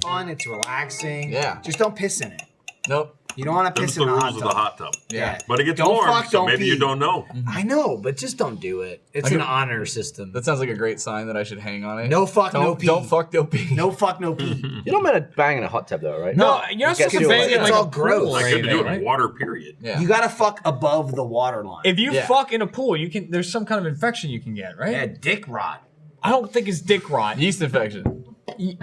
fun. It's relaxing. Yeah. Just don't piss in it. Nope. You don't want to Them's piss the in the rules hot of tub. the hot tub. Yeah. But it gets Don't warm, fuck, so don't maybe pee. you don't know. I know, but just don't do it. It's an honor system. That sounds like a great sign that I should hang on it. No fuck, no pee. Don't fuck, no pee. No fuck, no pee. You're not meant to bang in a hot tub though, right? No, you're not It gets supposed to you bang away. it It's like all a gross. pool or Like, good to do anything, it in right? water, period. Yeah. You gotta fuck above the water line. If you Yeah. fuck in a pool, you can. There's some kind of infection you can get, right? Yeah, dick rot. I don't think it's dick rot. Yeast infection.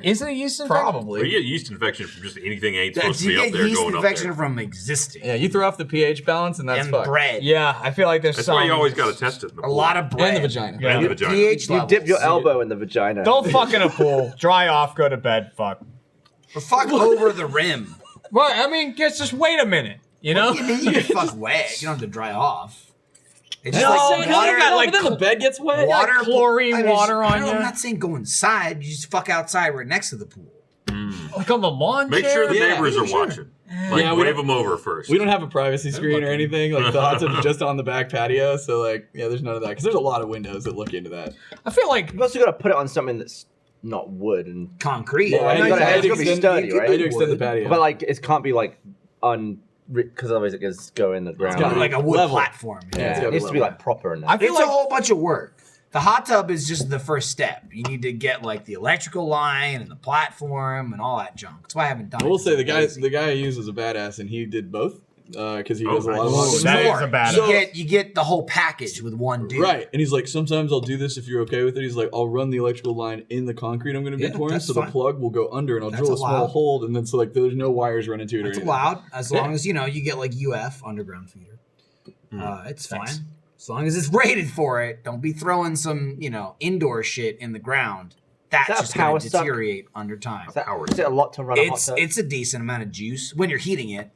Isn't it yeast infection? Or Probably. you get yeast infection from just anything ain't supposed to You be up get there yeast going up infection there. from existing. Yeah, you throw off the pH balance and that's And fucked. bread. Yeah, I feel like there's That's some. why you always got to test it in the A pool. lot of bread. And the vagina. Yeah. And the vagina. pH You levels. dip your elbow in the vagina. Don't fuck in a pool. Dry off. Go to bed. Fuck. Or fuck over the rim. Well, I mean, just wait a minute. You know? You mean you can fuck wet. You don't have to dry off. It's No, just like no, water. you got, like, then the bed gets wet. water, chlorine I mean, water on I don't- you. I'm not saying go inside. You just fuck outside right next to the pool. Like on the lawn Make chair? sure the Yeah, neighbors are sure. watching. Like, Yeah, we wave don't- them over first. We don't have a privacy screen or anything. Like the hot tub's just on the back patio, so like, yeah, there's none of that. Because there's a lot of windows that look into that. I feel like You've also got to put it on something that's not wood and. Concrete. Yeah, I you gotta- had it's to gotta be extend- sturdy, you right? had to extend the Wood. patio. But like, it can't be like because otherwise it gets go in the ground. gotta be Like a wood level. platform. Yeah, Yeah, it's it gotta needs be to be level. like proper and I that. feel It's like a whole bunch of work. The hot tub is just the first step. You need to get like the electrical line and the platform and all that junk. That's why I haven't done I it. will say It's lazy. the guy I use is a badass, and he did both because he Oh, does a lot of nice. That is More. a bad- You get the whole package with one dude. Right, and he's like, sometimes I'll do this if you're okay with it. He's like, I'll run the electrical line in the concrete I'm going to be Yeah, pouring, that's so fine. the plug will go under, and I'll That's drill a small allowed. hole, and then so like there's no wires running to it. That's or anything. allowed as Yeah. long as you get like UF underground feeder. It's Thanks. fine as long as it's rated for it. Don't be throwing some indoor shit in the ground. That's that a just going power to suck? deteriorate under time. Is it a lot to run a hot It's tub? it's a decent amount of juice when you're heating it.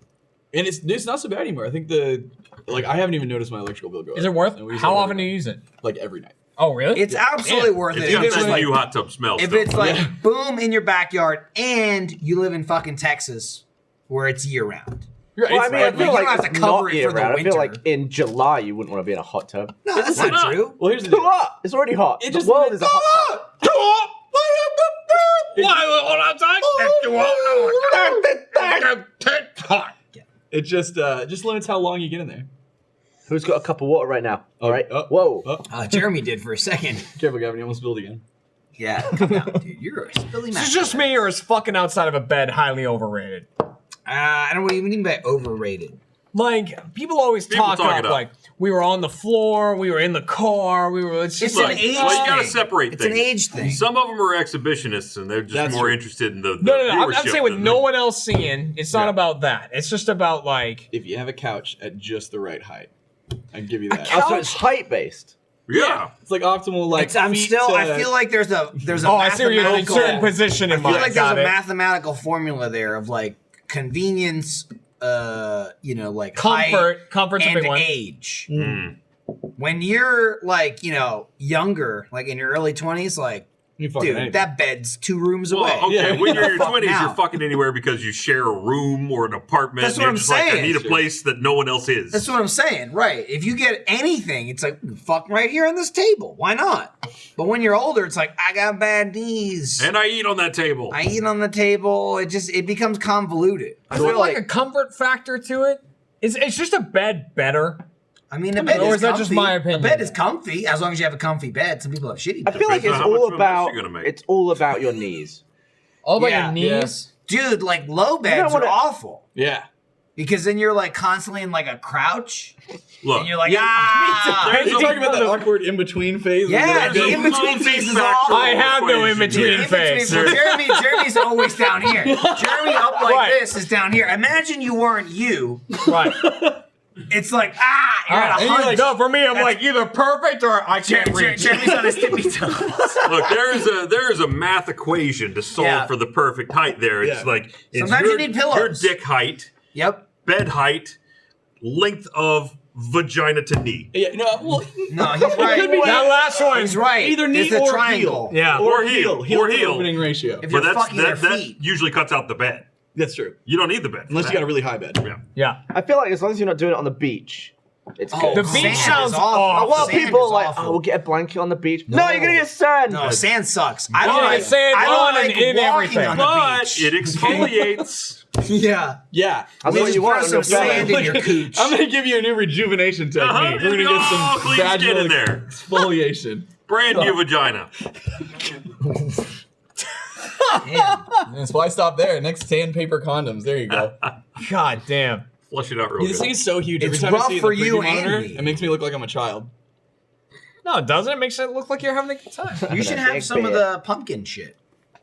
And it's not so bad anymore. I think I haven't even noticed my electrical bill go up. is it worth? And we use How it often do every you use it? night. Like every night. Oh, really? It's absolutely worth It's it. got If it's that like, new hot tub smell. if still. it's like Yeah. boom in your backyard and you live in fucking Texas where it's year round. Right, well, I it's mean, I fine. feel You like don't have it's to cover not it year for the round. I feel like winter. in July you wouldn't want to be in a hot tub. No, that's not not? true. Well, here's the Too deal. hot. It's already hot. It The just- world is a hot tub. It just limits how long you get in there. Who's got a cup of water right now? All right. oh, Whoa. oh. Jeremy did for a second. Careful, Gavin. You almost spilled again. Yeah, come on, dude. You're a spilly Is this just me, or is fucking outside of a bed highly overrated? I don't know what you mean by overrated. Like, people always People talk talk up it up. like we were on the floor, we were in the car, we were. It's just It's Look, an age well, you gotta thing. separate It's things. an age thing. Some of them are exhibitionists, and they're just That's more true. interested in the no. I'm viewership saying with than no the- one else seeing, it's not Yeah. about that. It's just about like. If you have a couch at just the right height, I can give you that. Oh, so it's height based. Yeah. It's like optimal. Like I'm feet still. to- I feel like there's a Oh, I see where you're in a mathematical. certain position in I feel mind. like there's Got a it. mathematical formula there of like convenience. Like height Comfort's a and big one. age. Mm. When you're like younger, like in your early 20s, like You fucking dude, anything. that bed's 2 rooms Well, away. okay, Yeah. when you're in your Fuck 20s, now. you're fucking anywhere because you share a room or an apartment. That's and what you're I'm just like, I saying. need a Sure. place that no one else is. That's what I'm saying, right? If you get anything, it's like fuck right here on this table. Why not? But when you're older, it's like I got bad knees. And I eat on that table. I eat on the table. It becomes convoluted. I feel like a comfort factor to it. It's just a bed better. I mean, a bed or is is that just comfy. my opinion? A bed is comfy as long as you have a comfy bed. Some people have shitty I beds. feel like Depends it's on how all much of a mess about you're gonna make. it's all about your knees. All about Yeah. your knees. Dude, like low beds wanna- are awful Yeah. because then you're like constantly in like a crouch Look, and you're like, there's You're a- talking about that awkward in between phase. yeah, where the you're in like, between comfy phase is factor. awful. I have no in between In phase. Well, Jeremy's always down here. Jeremy up like Right. this is down here. Imagine you weren't you. Right. It's like you're at And a you're like, hunch. no, for me, I'm like either perfect or I can't reach. Jeremy's on his tippy toes. Look, there is a math equation to solve Yeah. for the perfect height there. It's Yeah. like it's Sometimes you need pillows. your dick height, Yep. bed height, length of vagina to knee. Yeah, no, well, No, he's right. could be That last one. He's right. either knee it's a or triangle. heel. Yeah. Or heel. Or to heel. opening ratio. If But you're fucking their that feet. usually cuts out the bed. That's true. You don't need the bed. for Unless you that. got a really high bed. Yeah. Yeah. I feel like as long as you're not doing it on the beach, It's Oh, good. The sand beach is sounds awful. awful. Well, Sand people is are like, awful. oh, we'll get a blanket on the beach. No, No. you're gonna get sand. No, sand sucks. I Yeah, don't like sand I don't on like and in walking everything. on the But beach. it exfoliates. Yeah. Yeah. That's We what just you want. put on your some belly. sand in your cooch. I'm gonna give you a new rejuvenation technique. Uh-huh. We're gonna get some Clean skin vaginal in there. exfoliation. Brand new vagina. Damn. That's why I stopped there. Next, sandpaper condoms. There you go. God damn. Flush it out real Dude, this good. thing is so huge. Every It's time I rough see it in for the you preview and monitor, me. it makes me look like I'm a child. No, it doesn't. It makes it look like you're having a good time. You should have some of the pumpkin shit.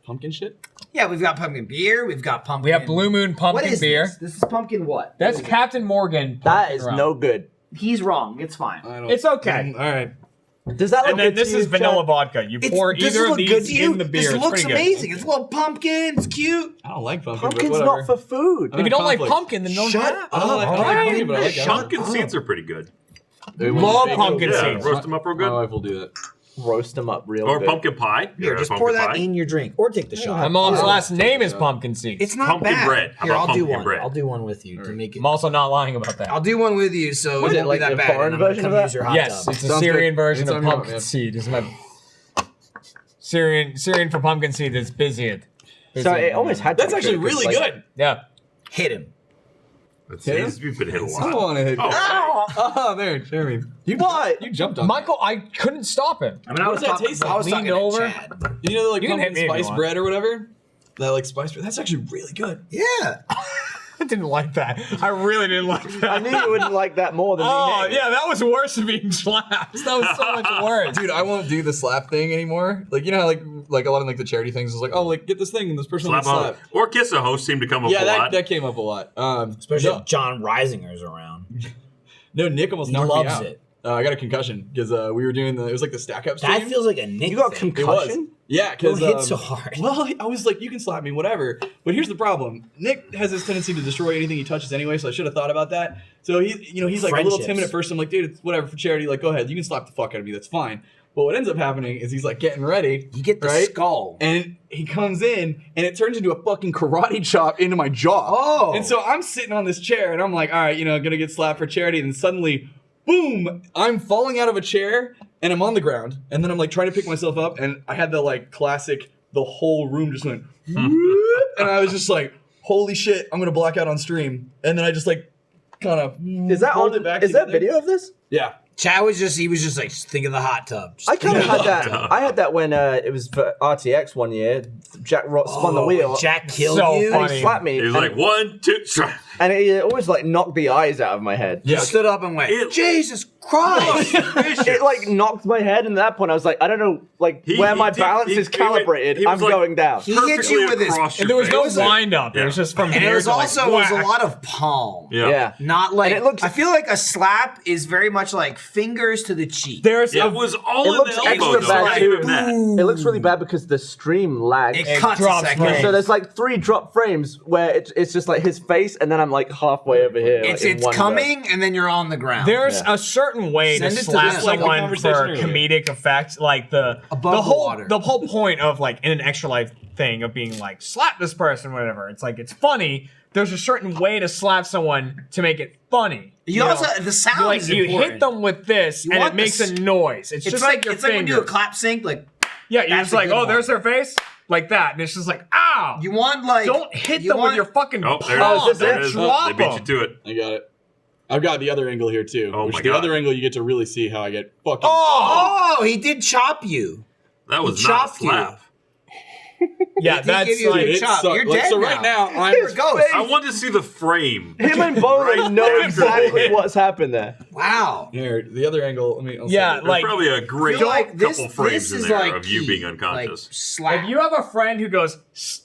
Pumpkin shit? Yeah, we've got pumpkin beer. We've got pumpkin. We have Blue Moon What pumpkin is beer. this? This is pumpkin what? That's What is it? Captain Morgan. That pumpkin is rum. no good. He's wrong. It's fine. I don't, It's okay. All right. Does that look And then good this to is you, vanilla Chad? vodka. You Does pour this either of look these good to you? in the beer. This It's looks pretty good. amazing. It's a little pumpkin. It's cute. I don't like pumpkin, Pumpkin's but whatever. not for food. If you don't like Conflict. pumpkin, then don't Shut have it. I don't like, I don't like Alright. pumpkin, but I like Pumpkin seeds are pretty good. Love pumpkin Yeah, seeds. roast them up real My good. wife will do that. Roast them up real Or good. pumpkin pie. Here, Yeah, just pumpkin pour that pie. in your drink, or take the shot. My mom's Oh. last name is Pumpkin Seeds. It's not Pumpkin bad. bread. How Here, about I'll do pumpkin one. bread? I'll do one with you to make it. I'm also not lying about that. I'll do one with you, so Was it it won't like be that a bad. foreign and I'm gonna version come of that? use your hot Yes, tub. it's a Sounds Syrian good. version Anytime of you want, pumpkin man. seed. This is my Syrian for pumpkin seed. That's busy. So it almost had to That's be actually good, 'cause, really like, good. Yeah. Hit him. It seems you've been hit a I don't lot. want to hit you. Oh. Oh, there, Jeremy. You, What? You jumped on Michael, I couldn't stop him. I mean, I What was does that talking, taste I like? was Leaned talking over? to Chad. that. You know, like You can hit pumpkin me if you spice want. bread or whatever? That, like, spice bread. That's actually really good. Yeah. I didn't like that. I really didn't like that. I knew you wouldn't like that more than me. Oh, hitting yeah, that was worse than being slapped. That was so much worse. Dude, I won't do the slap thing anymore. Like, you know how, like a lot of, like, the charity things is like, oh, like, get this thing and this person will Slap slap. out. Or kiss a host seem to come up Yeah, a lot. that came up a lot. Especially no, if John Reisinger's around. no, Nick almost He knocked me loves out. it. I got a concussion because we were doing it was like the stack up That stream. feels like a Nick You got thing. It was. concussion? Yeah, Don't because hit so hard. Well, I was like, you can slap me, whatever. But here's the problem: Nick has this tendency to destroy anything he touches anyway. So I should have thought about that. So he's like a little Friendships. timid at first. I'm like, dude, it's whatever for charity. Like, go ahead, you can slap the fuck out of me. That's fine. But what ends up happening is he's like getting ready, You get the right? skull. And he comes in, and it turns into a fucking karate chop into my jaw. Oh. And so I'm sitting on this chair, and I'm like, all right, gonna get slapped for charity. And then suddenly, boom, I'm falling out of a chair, and I'm on the ground. And then I'm like trying to pick myself up, and I had the like classic, the whole room just went, whoop, and I was just like, holy shit, I'm gonna black out on stream. And then I just like kind of Is that pulled on? it back Is that together. video of this? Yeah. Chad was just like, just think of the hot tub. Just I kind of think had the hot that. tub. I had that when it was for RTX one year. Jack spun the Oh, wheel. Jack killed So you. funny. And he slapped me. He was and, like, 1, 2, 3. and it always like knocked the eyes out of my head. You stood up and went, It- Jesus Christ. It like knocked my head, and at that point I was like, I don't know, like He- where he my did- balance he- is he went- calibrated. he was I'm like- going down. He hit you with his. across And your there was no face. wind up. It Yeah. was just from And here it was to, like, also it was a whack. lot of palm. Yeah. Not like And it looks- I feel like a slap is very much like fingers to the cheek. There's Yeah, a it was all It in looks the elbow, extra though. bad I'll give him too. that. It looks really bad because the stream lags. It cuts a drops second. frames. So there's like 3 drop frames where it's just like his face, and then I'm like halfway over here. It's like, in one go. coming and then you're on the ground. There's Yeah. a certain way Send to it to slap them. Like the someone conversation for earlier. comedic effect, like the Above the whole water. the whole point of like in an extra life thing of being like slap this person, whatever. It's like it's funny. There's a certain way to slap someone to make it funny. you know? also the sound You, like is you important. hit them with this, You and want it makes the s- a noise. It's It's just like your it's like when you do a fingers. clap sync. Like Yeah, you're That's just a like, good oh, one. there's their face, like that, and it's just like, ow! you want like Don't hit you them with want- your fucking Oh, there palm. it is. There it Don't is. drop They beat you them. to it. I got it. I've got the other angle here too. Oh which my the God. other angle you get to really see how I get fucking. Oh, he did chop you. That was He not a chopped you. slap. Yeah, did that's give you a like good chop. sucked. You're Like, dead so right now, I'm Here it goes. I wanted to see the frame. Him and Bowling know after exactly that. what's happened there. Wow. here. The other angle. Let me. I'll Yeah, send it. There's like- probably a I great feel like this, couple frames this in is there like of you key. being Like unconscious. slap. if you have a friend who goes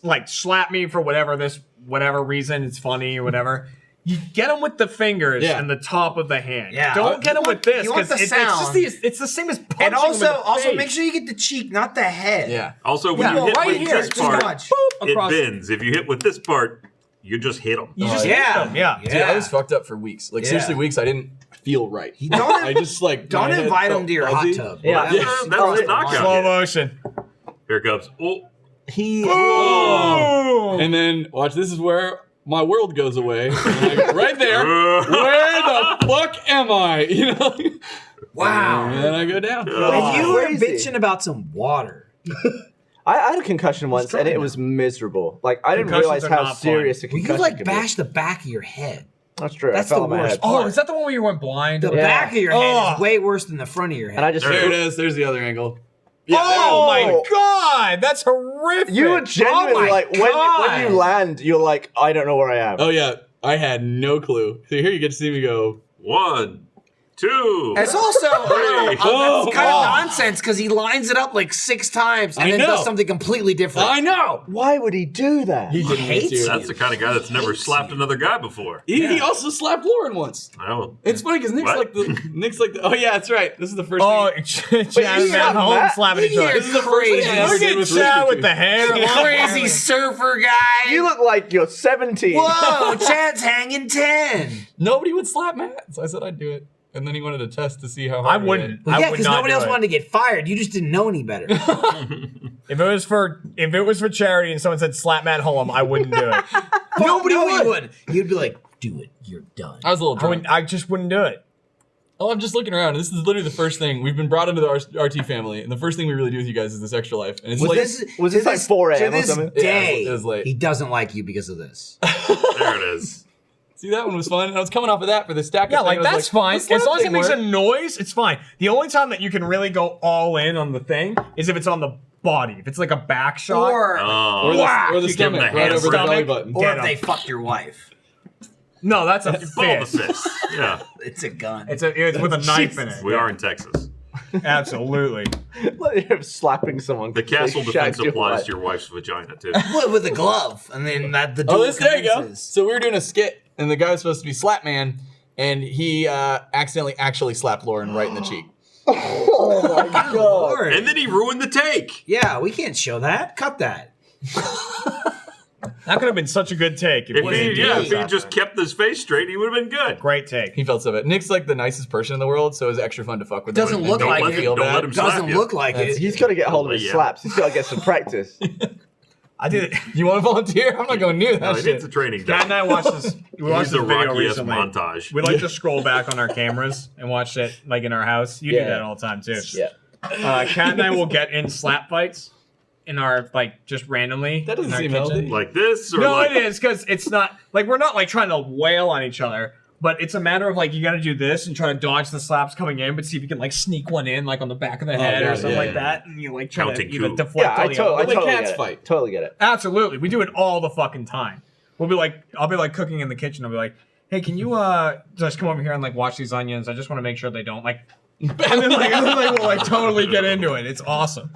like slap me for whatever reason it's funny or whatever, you get them with the fingers Yeah. and the top of the hand. Yeah. Don't get them with this you want because the it's just sound. it's the same as punching and them in the also face. make sure you get the cheek, not the head. Yeah. Also, when Yeah, you hit right with here, this just part, watch. Boop, it across. bends. If you hit with this part, you just hit them. You just yeah. hit them. Yeah. Dude, I was fucked up for weeks. Like Yeah. seriously, weeks. I didn't feel right. Don't I just like don't my head invite felt him to your fuzzy. hot tub. Yeah. That Yeah, was- that's Oh, a it- knockout. Slow hit. motion. Here it comes. Oh, He Oh. And then watch. This is where my world goes away. And I'm like, right there. Where the fuck am I? You know? Wow. And then I go down. And you were Crazy. bitching about some water. I had a concussion once, and it was miserable. Like I didn't realize Concussions are how not fun. serious a Well, you concussion like could be. bashed the back of your head. That's true. That's I fell the on my worst head. part. Oh, is that the one where you went blind? The Yeah. back of your head Oh. is way worse than the front of your head. And I just There it is. There's the other angle. Yeah, Oh my Oh. God, that's horrific. You were genuinely Oh my like when God. you land, you're like, I don't know where I am. Oh yeah, I had no clue. So here you get to see me go. 1, 2. It's also a little, that's Oh, kind oh. of nonsense because he lines it up like 6 times and I then know. does something completely different. I know. Why would he do that? He didn't hates miss you. That's the kind of guy that's never slapped another guy before. He also slapped Lauren once. Oh, It's funny because Nick's What? like the. Oh yeah, that's right. This is the first. Oh, thing. Chad and slapped home Matt? slapping each You're other. This is the first thing crazy. I ever Look did at with Chad Rooster with the hair. Crazy surfer guy. You look like you're 17. Whoa, Chad's hanging 10. Nobody would slap Matt, so I said I'd do it. And then he wanted to test to see how hard I he did. wouldn't. Well, I yeah, would because not nobody do else it. wanted to get fired. You just didn't know any better. If it was for charity and someone said slap Matt Hullum, I wouldn't do it. Nobody would. You'd be like, do it. You're done. I was a little drunk. I just wouldn't do it. Oh, I'm just looking around. This is literally the first thing we've been brought into the RT family, and the first thing we really do with you guys is this extra life. And it's Was like was to this like 4 a.m. to or this something? day, Yeah, it was late. he doesn't like you because of this. there it is. see, that one was fun. And I was coming off of that for the stack. Yeah, thing, like and I was that's fine. the slap As long as it thing makes a worked. noise, it's fine. The only time that you can really go all in on the thing is if it's on the body. If it's like a back shot. Oh, or the, Whack! or the You give him stomach the right hand over the belly stomach. button. Or Get if they him. fuck your wife. No, that's a ball the fist. fist. Yeah, It's a gun. It's with a knife in it. we are in Texas. Absolutely. Like you're slapping someone. The castle They defense shagged your applies wife. to your wife's vagina too. What, with a glove, and then that the Oh, duel there you go. commences. So we were doing a skit, and the guy was supposed to be Slapman, and he accidentally actually slapped Lauren right in the cheek. Oh my god. Lord. And then he ruined the take. Yeah, we can't show that. Cut that. That could have been such a good take. If wasn't he, doing if he that. just kept his face straight, he would have been good. Great take. He felt so bad. Nick's like the nicest person in the world, so it was extra fun to fuck with. Doesn't him. look Don't like let it. him feel Don't bad. let him slap Doesn't you. look like it. He's got to get hold of his Yeah. slaps. He's got to get some practice. I did it. You want to volunteer? I'm not going near that No, he shit. needs a training Kat and done. I watched this. We watched He's this the video Rocky-esque recently. montage. We like to scroll back on our cameras and watch it like in our house. You do Yeah. that all the time too. Yeah. Kat and I will get in slap fights in our like just randomly. That doesn't in our seem kitchen. healthy. Like this, or No, like it is because it's not like we're not like trying to wail on each other, but it's a matter of like you got to do this and try to dodge the slaps coming in, but see if you can like sneak one in like on the back of the head or God, something yeah, like yeah. that, and you like try Counting to either coup. deflect Yeah, I all the other. Like totally cats get it. fight. Totally get it. Absolutely, we do it all the fucking time. We'll be like, I'll be like cooking in the kitchen. I'll be like, hey, can you just come over here and like watch these onions? I just want to make sure they don't like. And then we'll like totally get into it. It's awesome.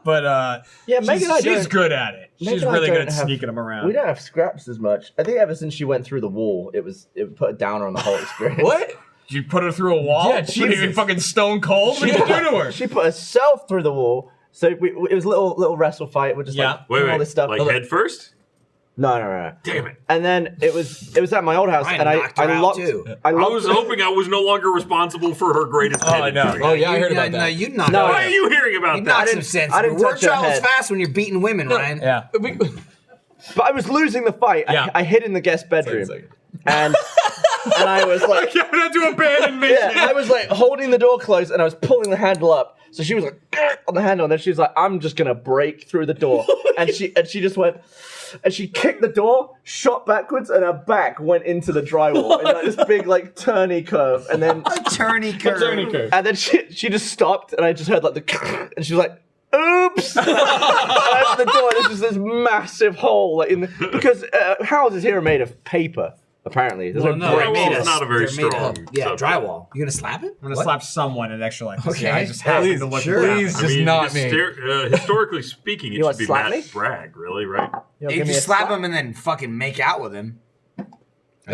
But Yeah, Megan she's, and I she's don't- good at it. Megan She's and I really good don't at have- sneaking them around. We don't have scraps as much. I think ever since she went through the wall, it put a downer on the whole experience. What? Did you put her through a wall? Yeah, What, are you Jesus. fucking stone cold? What did you do to her? She put herself through the wall. So it was a little wrestle fight. We're just Yeah. like wait, doing all wait, this stuff. like head first. No. Damn it! And then it was at my old house, Ryan and I knocked her out, locked. too. I was hoping I was no longer responsible for her greatest head I know. injury. Oh yeah, I You- heard about no, that. you knocked No, her Why out. are you hearing about You that? knocked some sense. I didn't Word touch her travels head. fast when you're beating women, Ryan. Yeah. But I was losing the fight. Yeah. I hid in the guest bedroom, Second. and I was like, I'm gonna do abandoned mission. yeah, I was like holding the door closed, and I was pulling the handle up. So she was like on the handle, and then she was like, "I'm just gonna break through the door," and she just went. And she kicked the door, shot backwards, and her back went into the drywall in like this big like turny curve. And then Attorney curve. Turning curve. and then she just stopped, and I just heard like the and she was like, "Oops!" And I opened the door, and there's just this massive hole like in the, because houses here are made of paper. Apparently, there's Well, no no, brick. Drywall made is us- not a very they're made strong of- Yeah, subject. drywall. You gonna slap it? I'm gonna slap someone at extra life. Okay. I just happen to look Sure. crap. Please. I Just mean, not me. Historically speaking, it You want should be slap Matt me? Bragg, really, right? You know, If give me you a slap him and then fucking make out with him. That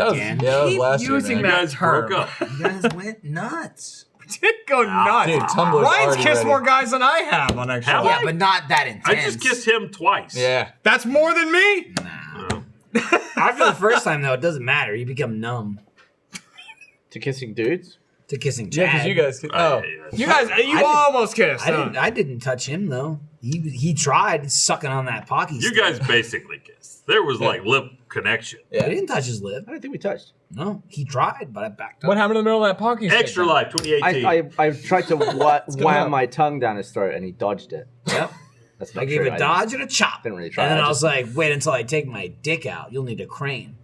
was, Again. yeah, that was Keep last year, using man. You that guys term. broke up. You guys went nuts. Did go nuts. Dude, Tumblr's Ryan's already kissed ready. more guys than I have on extra Have life. Yeah, but not that intense. I just kissed him twice. Yeah. That's more than me. Oh. After the first time, though, it doesn't matter. You become numb. to kissing dudes. To kissing Yeah, Chad. because you guys. Oh, You guys, you almost kissed. huh? I didn't touch him though. He tried sucking on that pocky. You stick. guys basically kissed. There was like lip connection. I didn't touch his lip. I don't think we touched. No, he tried, but I backed up. What happened in the middle of that pocky stick? Extra Life 2018. I tried to up. wham my tongue down his throat and he dodged it. Yep. That's I not gave true. a dodge and a chop. Didn't really try. And then I just- was like, wait until I take my dick out. You'll need a crane.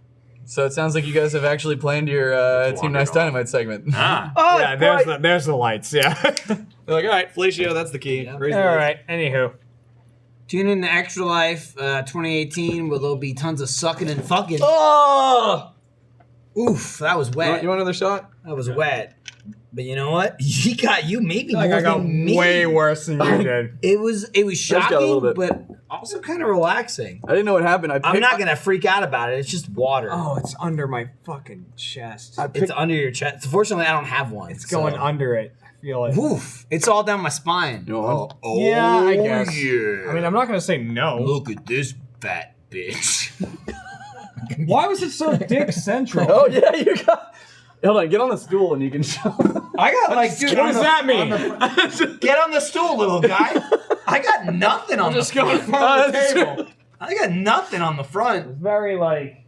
so it sounds like you guys have actually planned your Team Nice off. Dynamite segment. Ah. oh, Yeah, there's the lights. Yeah. They're like, all right, Felicio, that's the key. Yeah. Raise All the lights. right. Anywho, Tune in to Extra Life 2018 where there'll be tons of sucking and fucking. Oh! Oof, that was You wet. want another shot? That was wet. But you know what? He got you maybe like more I got than me. way worse than you did. It was got a little shocking, bit. but also kind of relaxing. I didn't know what happened. I'm not gonna freak out about it. It's just water. Oh, it's under my fucking chest. It's under your chest. Fortunately, I don't have one. It's going so- under it. I feel it. Oof! It's all down my spine. You want one? Yeah, I guess. Yeah. I mean, I'm not gonna say no. Look at this fat bitch. Why was it so dick central? Oh, yeah, you got. Hold on, get on the stool and you can show. I got like, dude. What does that mean? Get on the stool, little guy. I got nothing on the Going front. from the table. I got nothing on the front. Very like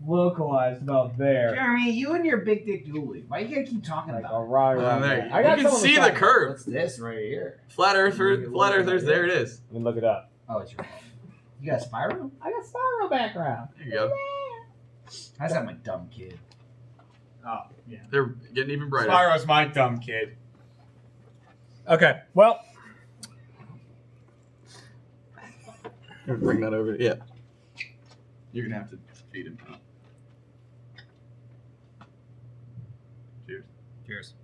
localized about there. Jeremy, you and your big dick dually. Why you gotta keep talking Like about a right Oh, around there. there. You I got can some on see the side. curve. What's this right here? Flat Earthers, there it is. Let me look it up. Oh, it's your phone. You got a spiral? I got spiral background. There you go. How's that, my dumb kid? Oh, yeah. They're getting even brighter. Spyro's my dumb kid. Okay, well, Bring that over. Yeah. You're gonna have to feed him. Cheers. cheers.